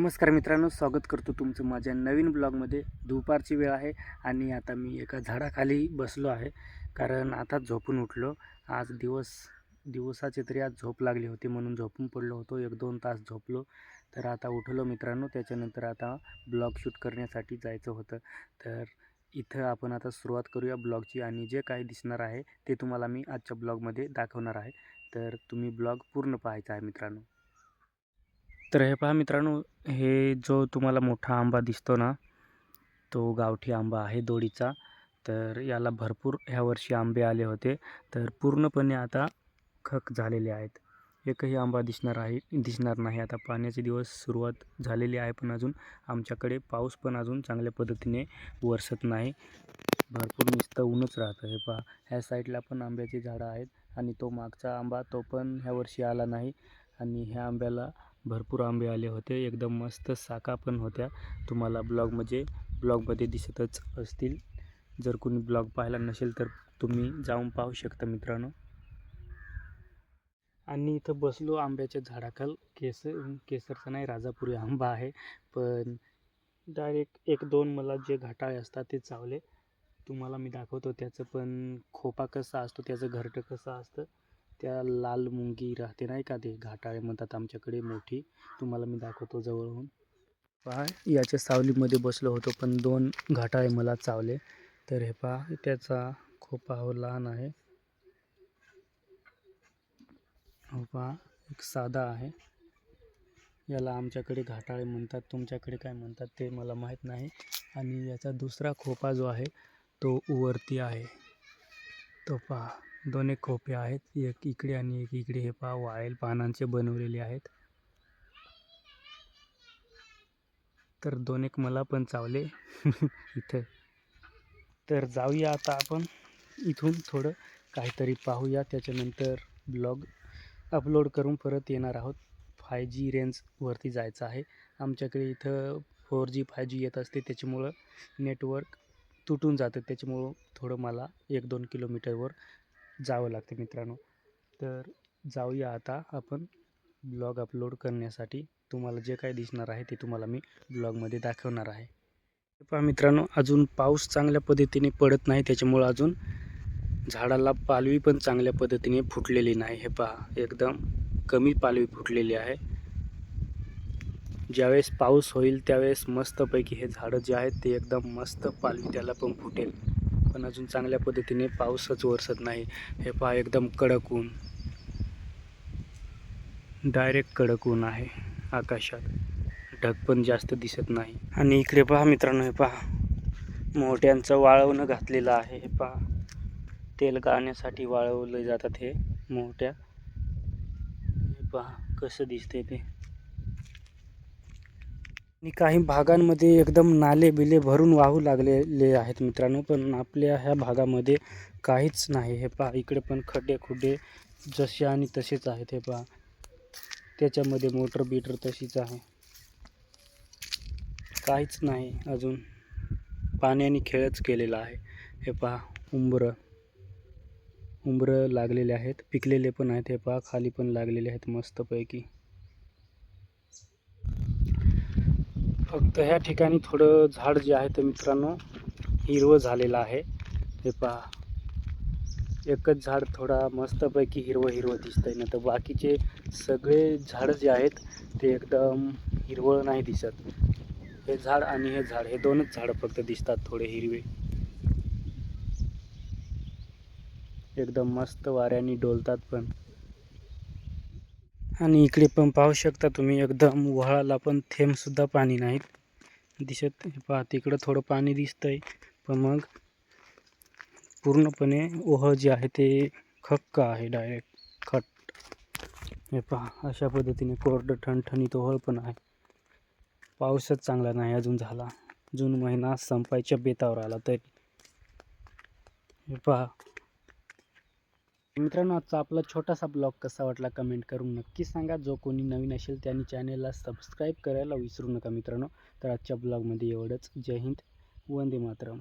नमस्कार मित्रांनो, स्वागत करतो तुमचं माझ्या नवीन ब्लॉगमध्ये. दुपारची वेळ आहे आणि आता मी एका झाडाखाली बसलो आहे, कारण आता झोपून उठलो. आज दिवसाची तरी आज झोप लागली होती म्हणून झोपून पडलो होतो. 1-2 तास झोपलो, तर आता उठलो मित्रांनो. त्याच्यानंतर आता ब्लॉग शूट करण्यासाठी जायचं होतं. तर इथं आपण आता सुरुवात करूया ब्लॉगची आणि जे काही दिसणार आहे ते तुम्हाला मी आजच्या ब्लॉगमध्ये दाखवणार आहे. तर तुम्ही ब्लॉग पूर्ण पाहायचा आहे मित्रांनो. तर हे पहा मित्रांनो, हे जो तुम्हाला मोठा आंबा दिसतो ना, तो गावठी आंबा आहे दोडीचा. तर याला भरपूर ह्या वर्षी आंबे आले होते, तर पूर्णपणे आता खक झालेले आहेत. एकही आंबा दिसणार नाही. आता पाण्याचे दिवस सुरुवात झालेली आहे, पण अजून आमच्याकडे पाऊस पण अजून चांगल्या पद्धतीने वरसत नाही. भरपूर नुसतं ऊनच राहतं. हे पहा, ह्या साईडला पण आंब्याची झाडं आहेत आणि तो मागचा आंबा तो पण ह्या वर्षी आला नाही. आणि ह्या आंब्याला भरपूर आंबे आले होते, एकदम मस्त साका पण होत्या. तुम्हाला ब्लॉगमध्ये दिसतच असतील. जर कोणी ब्लॉग पाहिला नसेल तर तुम्ही जाऊन पाहू शकता मित्रांनो. आणि इथं बसलो आंब्याच्या झाडाखाल. केसरचा नाही, राजापुरी आंबा आहे, पण डायरेक्ट 1-2 मला जे घाटाळे असतात ते चावले. तुम्हाला मी दाखवतो त्याचं पण खोपा कसा असतो, त्याचं घरटं कसं असतं. त्या लाल मुंगी राहते नाही का, ते घाटाळे म्हणतात आमच्याकडे मोठी. तुम्हाला मी दाखवतो जवळून. पहा, याच्या सावलीमध्ये बसलो होतो, पण 2 घाटाळे मला चावले. तर हे पहा, त्याचा खोपा हो लहान आहे. हो पहा, एक साधा आहे. याला आमच्याकडे घाटाळे म्हणतात, तुमच्याकडे काय म्हणतात ते मला माहीत नाही. आणि याचा दुसरा खोपा जो आहे तो वरती आहे. तो पहा, 2 एक खोपे आहेत, एक इकडे आणि एक इकडे. हे पहा, वाळेल पानांचे बनवलेले आहेत. तर 2 एक मला पण चावले इथं. तर जाऊया आता आपण इथून थोडं काहीतरी पाहूया, त्याच्यानंतर ब्लॉग अपलोड करून परत येणार आहोत. 5G रेंजवरती जायचं आहे. आमच्याकडे इथं 4G 5G येत असते, त्याच्यामुळं नेटवर्क तुटून जातं. त्याच्यामुळं थोडं मला 1-2 किलोमीटरवर जावं लागतं मित्रांनो. तर जाऊया आता आपण ब्लॉग अपलोड करण्यासाठी. तुम्हाला जे काही दिसणार आहे ते तुम्हाला मी ब्लॉगमध्ये दाखवणार आहे. पहा मित्रांनो, अजून पाऊस चांगल्या पद्धतीने पडत नाही, त्याच्यामुळं अजून झाडाला पालवी पण चांगल्या पद्धतीने फुटलेली नाही. हे पहा, एकदम कमी पालवी फुटलेली आहे. ज्यावेळेस पाऊस होईल त्यावेळेस मस्तपैकी हे झाडं जे आहेत ते एकदम मस्त पालवी त्याला पण फुटेल. पण अजून चांगल्या पद्धतीने पाऊसच वरसत नाही. हे पहा, एकदम कडक ऊन, डायरेक्ट कडक ऊन आहे. आकाशात ढग पण जास्त दिसत नाही. आणि इकडे पहा मित्रांनो, हे पहा, मोठ्यांचं वाळवणं घातलेलं आहे. हे पहा, तेल गाळण्यासाठी वाळवले जातात हे मोठ्या. हे पहा कसं दिसतंय ते. आणि काही भागांमध्ये एकदम नाले बिले भरून वाहू लागलेले आहेत मित्रांनो, पण आपल्या ह्या भागामध्ये काहीच नाही. हे पहा, इकडे पण खड्डे खुड्डे जसे आणि तसेच आहेत. हे पहा, त्याच्यामध्ये मोटर बीटर तशीच आहे, काहीच नाही. अजून पाण्याने खेळच केलेला आहे. हे पहा, उंबरं लागलेले आहेत, पिकलेले पण आहेत. हे पहा, खाली पण लागलेले आहेत मस्तपैकी. फक्त ह्या ठिकाणी थोडं झाड जे आहे ते मित्रांनो हिरवं झालेलं आहे. हे पहा, एकच झाड थोडा मस्तपैकी हिरवं दिसतंय, ना तर बाकीचे सगळे झाडं जे आहेत ते एकदम हिरवळ नाही दिसत. हे झाड आणि हे झाड, हे 2च झाडं फक्त दिसतात थोडे हिरवे. एकदम मस्त वाऱ्याने डोलतात पण. आणि इकडे पण पाहू शकता तुम्ही, एकदम वहाळाला पण थेंब सुद्धा पाणी नाही दिसत. पहा, तिकडं थोडं पाणी दिसतंय, पण मग पूर्णपणे ओहळ जे आहे ते खक्क आहे, डायरेक्ट खट. हे पहा, अशा पद्धतीने कोरडं ठणठणीत ओहळ पण आहे. पाऊसच चांगला नाही अजून झाला. जून महिना संपायच्या बेतावर आला तरी. हे पहा मित्रांनो, आजचा आपला छोटासा ब्लॉग कसा वाटला कमेंट करून नक्की सांगा. जो कोणी नवीन असेल त्यांनी चॅनेलला सबस्क्राईब करायला विसरू नका मित्रांनो. तर आजच्या ब्लॉगमध्ये एवढंच. जय हिंद, वंदे मातरम.